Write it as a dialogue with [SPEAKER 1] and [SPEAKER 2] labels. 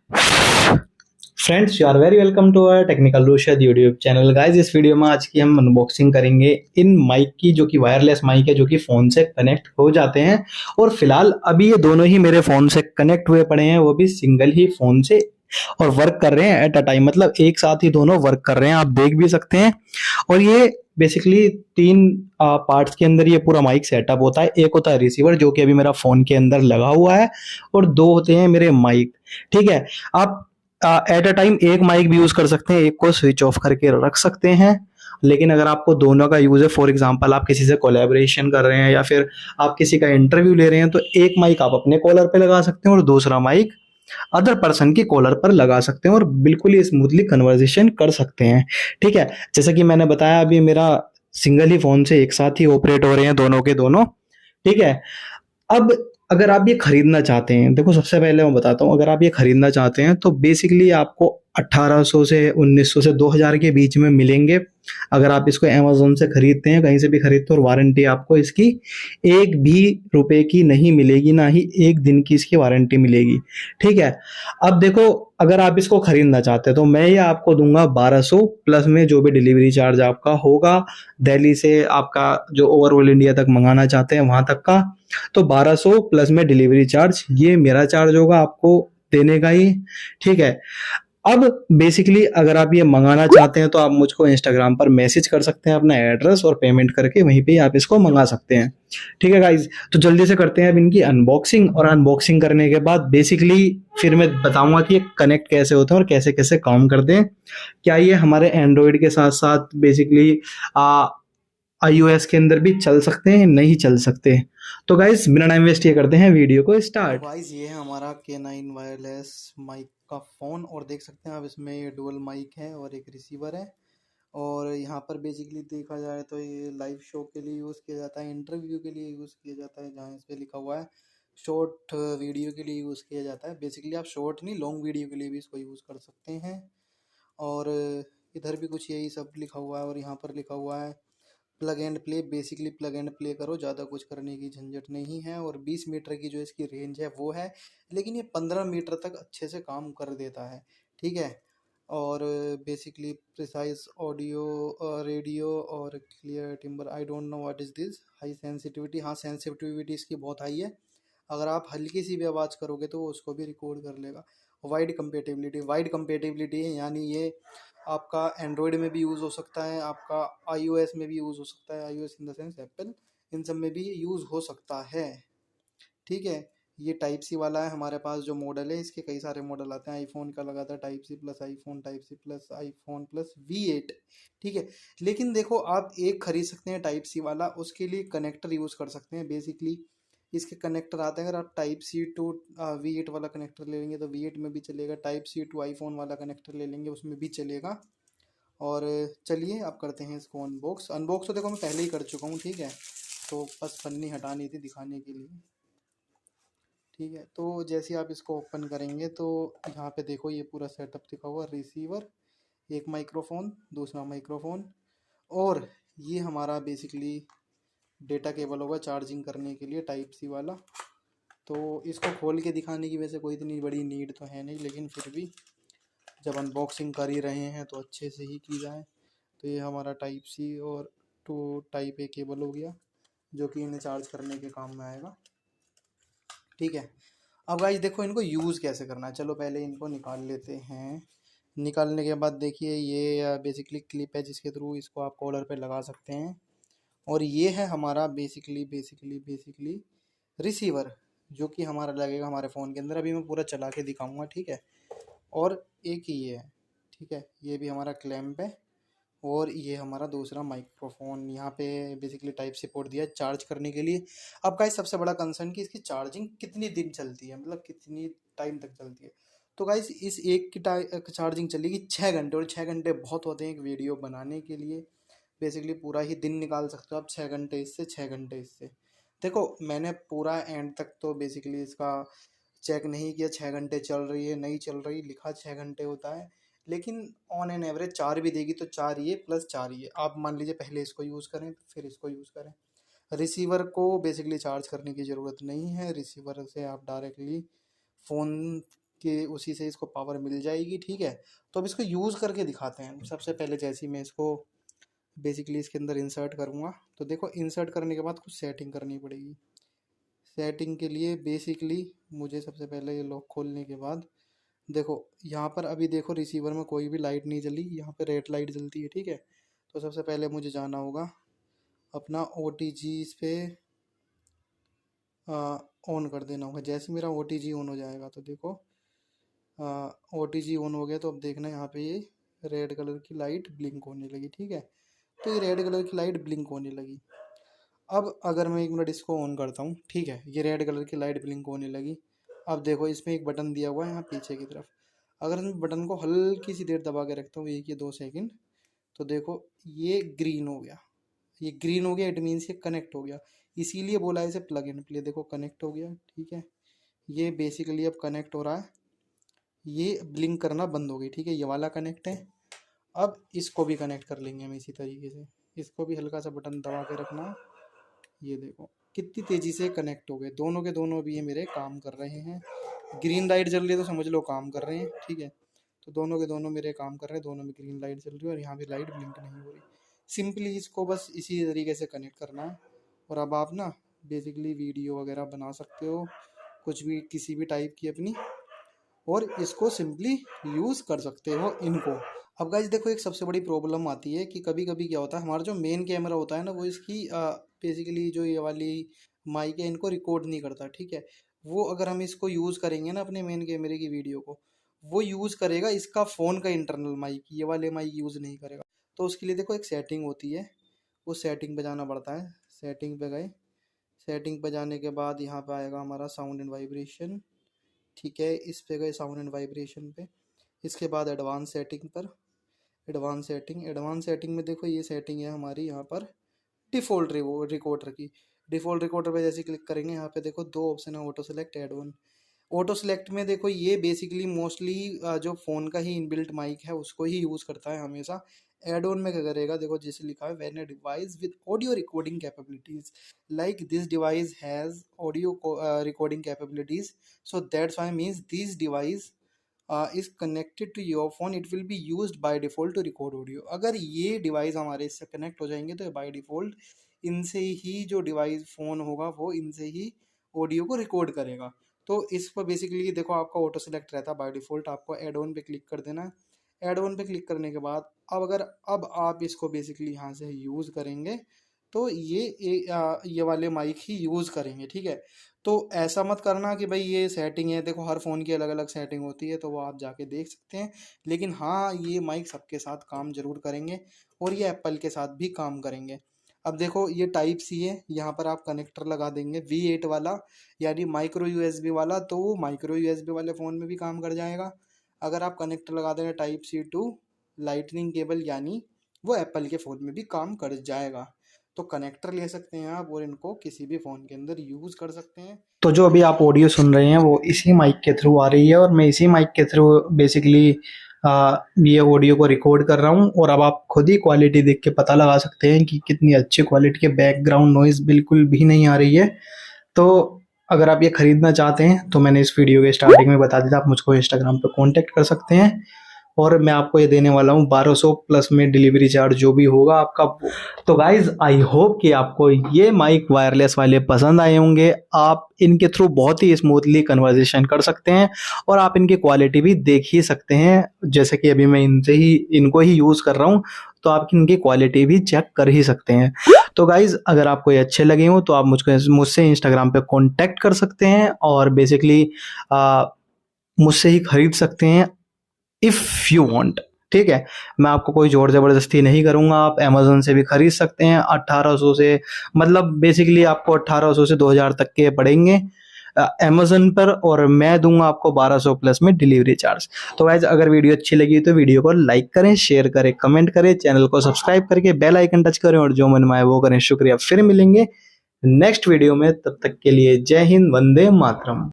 [SPEAKER 1] Friends, you are very welcome to our technical Rushad YouTube channel. Guys, इस video में आज की हम अनबॉक्सिंग करेंगे इन माइक की, जो कि वायरलेस माइक है, जो कि फ़ोन से कनेक्ट हो जाते हैं। और फिलहाल अभी ये दोनों ही मेरे फ़ोन से कनेक्ट हुए पड़े हैं, वो भी सिंगल ही फ़ोन से, और वर्क कर रहे हैं एट अ टाइम। मतलब एक साथ ही दोनों वर्क कर रहे हैं, आप देख भी सकते हैं। और ये बेसिकली तीन पार्ट्स के अंदर ये पूरा माइक सेटअप होता है। एक होता है रिसीवर, जो कि अभी मेरा फ़ोन के अंदर लगा हुआ है, और दो होते हैं मेरे माइक। ठीक है। आप एट अ टाइम एक माइक भी यूज कर सकते हैं, एक को स्विच ऑफ करके रख सकते हैं। लेकिन अगर आपको दोनों का यूज है, फॉर एग्जांपल आप किसी से कोलैबोरेशन कर रहे हैं या फिर आप किसी का इंटरव्यू ले रहे हैं, तो एक माइक आप अपने कॉलर पे लगा सकते हैं और दूसरा माइक अदर पर्सन की कॉलर पर लगा सकते हैं, और बिल्कुल ही स्मूथली कन्वर्सेशन कर सकते हैं। ठीक है। जैसा कि मैंने बताया, अभी मेरा सिंगल ही फोन से एक साथ ही ऑपरेट हो रहे हैं दोनों के दोनों। ठीक है। अब अगर आप ये खरीदना चाहते हैं, देखो सबसे पहले मैं बताता हूँ, अगर आप ये खरीदना चाहते हैं तो बेसिकली आपको 1800 से 1900 से 2000 के बीच में मिलेंगे। अगर आप इसको अमेजोन से खरीदते हैं, कहीं से भी खरीदते हो, और वारंटी आपको इसकी एक भी रुपए की नहीं मिलेगी, ना ही एक दिन की इसकी वारंटी मिलेगी। ठीक है। अब देखो, अगर आप इसको खरीदना चाहते हैं तो मैं ये आपको दूंगा 1200 प्लस में जो भी डिलीवरी चार्ज आपका होगा, दिल्ली से आपका जो ओवरऑल इंडिया तक मंगाना चाहते हैं वहां तक का, तो 1200 प्लस में डिलीवरी चार्ज, ये मेरा चार्ज होगा आपको देने का ही। ठीक है। अब बेसिकली अगर आप ये मंगाना चाहते हैं तो आप मुझको इंस्टाग्राम पर मैसेज कर सकते हैं अपना एड्रेस, और पेमेंट करके वहीं पे आप इसको मंगा सकते हैं। ठीक है गाइज, तो जल्दी से करते हैं अब इनकी अनबॉक्सिंग, और अनबॉक्सिंग करने के बाद बेसिकली फिर मैं बताऊंगा कि ये कनेक्ट कैसे होते हैं और कैसे कैसे काम करते हैं। क्या ये हमारे एंड्रॉयड के साथ साथ बेसिकली आईओएस के अंदर भी चल सकते हैं, नहीं चल सकते। तो गाइस, बिना टाइम वेस्ट ये करते हैं वीडियो को स्टार्ट। गाइस, ये है हमारा K9 वायरलेस माइक का फ़ोन, और देख सकते हैं आप इसमें ये डुअल माइक है और एक रिसीवर है। और यहाँ पर बेसिकली देखा जाए तो ये लाइव शो के लिए यूज़ किया जाता है, इंटरव्यू के लिए यूज़ किया जाता है, जहाँ इस पे लिखा हुआ है शॉर्ट वीडियो के लिए यूज़ किया जाता है। बेसिकली आप शॉर्ट नहीं, लॉन्ग वीडियो के लिए भी इसको यूज़ कर सकते हैं। और इधर भी कुछ यही सब लिखा हुआ है, और यहाँ पर लिखा हुआ है plug and play. Basically plug and play करो, ज़्यादा कुछ करने की झंझट नहीं है। और 20 मीटर की जो इसकी रेंज है वो है, लेकिन ये 15 मीटर तक अच्छे से काम कर देता है। ठीक है। और बेसिकली प्रिसाइज ऑडियो, रेडियो, और clear timber, I don't know what is this. High sensitivity, हाँ सेंसिटिविटी इसकी बहुत हाई है। अगर आप हल्की सी भी आवाज़ करोगे तो वो उसको भी रिकॉर्ड कर लेगा। वाइड कंपेटिबिलिटी है, यानी ये आपका एंड्रॉयड में भी यूज़ हो सकता है, आपका आईओएस में भी यूज़ हो सकता है, iOS in the sense Apple, इन सब में भी यूज़ हो सकता है। ठीक है। ये टाइप सी वाला है हमारे पास जो मॉडल है, इसके कई सारे मॉडल आते हैं। आईफोन का लगा था type C plus, iPhone type C plus, iPhone plus V8। ठीक है। लेकिन देखो, आप एक खरीद सकते हैं टाइप सी वाला, उसके लिए कनेक्टर यूज़ कर सकते हैं। बेसिकली इसके कनेक्टर आते हैं, अगर आप टाइप सी टू V8 वाला कनेक्टर ले लेंगे तो V8 में भी चलेगा, टाइप सी टू आईफोन वाला कनेक्टर ले लेंगे उसमें भी चलेगा। और चलिए आप करते हैं इसको अनबॉक्स। अनबॉक्स तो देखो मैं पहले ही कर चुका हूँ। ठीक है। तो बस पन्नी हटानी थी दिखाने के लिए। ठीक है। तो जैसे आप इसको ओपन करेंगे तो यहाँ पे देखो ये पूरा सेटअप दिखा हुआ, रिसीवर, एक माइक्रोफोन, दूसरा माइक्रोफोन, और ये हमारा बेसिकली डेटा केबल होगा चार्जिंग करने के लिए, टाइप सी वाला। तो इसको खोल के दिखाने की वैसे कोई इतनी बड़ी नीड तो है नहीं, लेकिन फिर भी जब अनबॉक्सिंग कर ही रहे हैं तो अच्छे से ही की जाए। तो ये हमारा टाइप सी और टू टाइप ए केबल हो गया, जो कि इन्हें चार्ज करने के काम में आएगा। ठीक है। अब गाइस देखो, इनको यूज़ कैसे करना है, चलो पहले इनको निकाल लेते हैं। निकालने के बाद देखिए, ये बेसिकली क्लिप है जिसके थ्रू इसको आप कॉलर पे लगा सकते हैं। और ये है हमारा बेसिकली रिसीवर, जो कि हमारा लगेगा हमारे फ़ोन के अंदर। अभी मैं पूरा चला के दिखाऊंगा। ठीक है। और एक ही ये है। ठीक है। ये भी हमारा क्लैंप है। और ये हमारा दूसरा माइक्रोफोन, यहाँ पे बेसिकली टाइप से पोर्ट दिया है चार्ज करने के लिए। अब गाइस सबसे बड़ा कंसर्न कि इसकी चार्जिंग कितनी दिन चलती है, मतलब कितनी टाइम तक चलती है। तो गाइस इस एक की चार्जिंग चलेगी 6 घंटे, और 6 घंटे बहुत होते हैं एक वीडियो बनाने के लिए। बेसिकली पूरा ही दिन निकाल सकते हो आप, 6 घंटे इससे, 6 घंटे इससे। देखो मैंने पूरा एंड तक तो बेसिकली इसका चेक नहीं किया 6 घंटे चल रही है नहीं चल रही, लिखा 6 घंटे होता है, लेकिन ऑन एन एवरेज 4 भी देगी, तो 4 ये प्लस 4 ये, आप मान लीजिए पहले इसको यूज़ करें फिर इसको यूज़ करें। रिसीवर को बेसिकली चार्ज करने की ज़रूरत नहीं है, रिसीवर से आप डायरेक्टली फ़ोन कि उसी से इसको पावर मिल जाएगी। ठीक है, तो अब इसको यूज़ करके दिखाते हैं। सबसे पहले जैसे ही मैं इसको बेसिकली इसके अंदर इंसर्ट करूँगा, तो देखो इंसर्ट करने के बाद कुछ सेटिंग करनी पड़ेगी। सेटिंग के लिए बेसिकली मुझे सबसे पहले ये लॉक खोलने के बाद देखो यहाँ पर अभी देखो रिसीवर में कोई भी लाइट नहीं जली, यहाँ पे रेड लाइट जलती है। ठीक है, तो सबसे पहले मुझे जाना होगा अपना OTG इस पे ऑन कर देना होगा। जैसे मेरा OTG ऑन हो जाएगा तो देखो OTG ऑन हो गया, तो अब देखना यहाँ पे ये रेड कलर की लाइट ब्लिंक होने लगी। ठीक है, तो ये रेड कलर की लाइट ब्लिंक होने लगी। अब अगर मैं 1 मिनट इसको ऑन करता हूँ, ठीक है, ये रेड कलर की लाइट ब्लिंक होने लगी। अब देखो इसमें एक बटन दिया हुआ है यहाँ पीछे की तरफ, अगर मैं बटन को हल्की सी देर दबा के रखता हूँ 1 या 2 सेकंड, तो देखो ये ग्रीन हो गया। ये ग्रीन हो गया, इट मीन्स ये कनेक्ट हो गया, इसीलिए बोला है इसे प्लग इन प्ले। देखो कनेक्ट हो गया। ठीक है, ये बेसिकली अब कनेक्ट हो रहा है, ये ब्लिंक करना बंद हो गई। ठीक है, ये वाला कनेक्ट है। अब इसको भी कनेक्ट कर लेंगे हम इसी तरीके से, इसको भी हल्का सा बटन दबा के रखना। ये देखो कितनी तेज़ी से कनेक्ट हो गए, दोनों के दोनों अभी ये मेरे काम कर रहे हैं। ग्रीन लाइट जल रही है तो समझ लो काम कर रहे हैं। ठीक है, तो दोनों के दोनों मेरे काम कर रहे हैं, दोनों में ग्रीन लाइट जल रही है और यहाँ भी लाइट ब्लिंक नहीं हो रही। सिंपली इसको बस इसी तरीके से कनेक्ट करना है। और अब आप ना बेसिकली वीडियो वगैरह बना सकते हो, कुछ भी किसी भी टाइप की अपनी, और इसको सिंपली यूज़ कर सकते हो इनको। अब गाइस देखो एक सबसे बड़ी प्रॉब्लम आती है कि कभी कभी क्या होता है, हमारा जो मेन कैमरा होता है ना, वो इसकी बेसिकली जो ये वाली माइक है इनको रिकॉर्ड नहीं करता। ठीक है, वो अगर हम इसको यूज़ करेंगे ना अपने मेन कैमरे की वीडियो को, वो यूज़ करेगा इसका फ़ोन का इंटरनल माइक, ये वाले माइक यूज़ नहीं करेगा। तो उसके लिए देखो एक सेटिंग होती है, उस सेटिंग पे जाना पड़ता है। सेटिंग पे गए, सेटिंग पे जाने के बाद यहाँ पे आएगा हमारा साउंड एंड वाइब्रेशन। ठीक है, इस पे गए साउंड एंड वाइब्रेशन पे, इसके बाद एडवांस सेटिंग पर, एडवांस सेटिंग में देखो ये सेटिंग है हमारी यहाँ पर डिफ़ॉल्ट रिकॉर्डर की। डिफ़ॉल्ट रिकॉर्डर पे जैसे क्लिक करेंगे, यहाँ पे देखो 2 ऑप्शन है, auto select, add on. Auto select में देखो ये बेसिकली मोस्टली जो फ़ोन का ही इनबिल्ट माइक है उसको ही यूज़ करता है हमेशा। एड ऑन में क्या करेगा, देखो जैसे लिखा है when a device with audio recording capabilities like this device has audio recording capabilities, so that's why means this device is connected to your phone, it will be used by default to record audio. अगर ये device हमारे इससे connect हो जाएंगे तो by default इनसे ही जो device phone होगा वो इनसे ही ऑडियो को रिकॉर्ड करेगा। तो इस पर बेसिकली देखो आपका ऑटो सेलेक्ट रहता है बाय डिफ़ॉल्ट, आपको एड ऑन पे क्लिक कर देना है। एड ऑन पे क्लिक करने के बाद अब आप इसको बेसिकली यहाँ से यूज़ करेंगे तो ये वाले माइक ही यूज़ करेंगे। ठीक है, तो ऐसा मत करना कि भाई ये सेटिंग है, देखो हर फ़ोन की अलग अलग सेटिंग होती है, तो वो आप जाके देख सकते हैं। लेकिन हाँ, ये माइक सबके साथ काम ज़रूर करेंगे और ये एप्पल के साथ भी काम करेंगे। अब देखो ये टाइप सी है, यहाँ पर आप कनेक्टर लगा देंगे V8 वाला, यानी माइक्रो USB वाला, तो वो माइक्रो USB वाले फ़ोन में भी काम कर जाएगा। अगर आप कनेक्टर लगा देंगे type C to lightning cable, यानी वो एप्पल के फ़ोन में भी काम कर जाएगा। तो कनेक्टर ले सकते हैं आप और इनको किसी भी फ़ोन के अंदर यूज़ कर सकते हैं। तो जो अभी आप ऑडियो सुन रहे हैं वो इसी माइक के थ्रू आ रही है और मैं इसी माइक के थ्रू बेसिकली ये ऑडियो को रिकॉर्ड कर रहा हूँ। और अब आप खुद ही क्वालिटी देख के पता लगा सकते हैं कि कितनी अच्छी क्वालिटी के, बैकग्राउंड नॉइज़ बिल्कुल भी नहीं आ रही है। तो अगर आप ये ख़रीदना चाहते हैं तो मैंने इस वीडियो के स्टार्टिंग में बता दिया था, आप मुझको इंस्टाग्राम पे कांटेक्ट कर सकते हैं और मैं आपको ये देने वाला हूँ 1200 प्लस में डिलीवरी चार्ज जो भी होगा आपका। तो गाइज आई होप कि आपको ये माइक वायरलेस वाले पसंद आए होंगे। आप इनके थ्रू बहुत ही स्मूथली कन्वर्सेशन कर सकते हैं और आप इनकी क्वालिटी भी देख ही सकते हैं। जैसे कि अभी मैं इनको ही यूज़ कर रहा हूँ, तो आप इनकी क्वालिटी भी चेक कर ही सकते हैं। तो गाइज अगर आपको ये अच्छे लगे हो तो आप मुझसे इंस्टाग्राम पे कॉन्टेक्ट कर सकते हैं और बेसिकली मुझसे ही खरीद सकते हैं इफ़ यू वांट। ठीक है, मैं आपको कोई जोर ज़बरदस्ती नहीं करूंगा। आप अमेज़न से भी खरीद सकते हैं 1800 से, मतलब बेसिकली आपको 1800 से 2000 तक के पड़ेंगे अमेज़न पर, और मैं दूंगा आपको 1200 प्लस में डिलीवरी चार्ज। तो गाइस अगर वीडियो अच्छी लगी तो वीडियो को लाइक करें, शेयर करें, कमेंट करें, चैनल को सब्सक्राइब करके बेल आइकन टच करें और जो मन में आए वो करें। शुक्रिया, फिर मिलेंगे नेक्स्ट वीडियो में, तब तक के लिए जय हिंद, वंदे मातरम।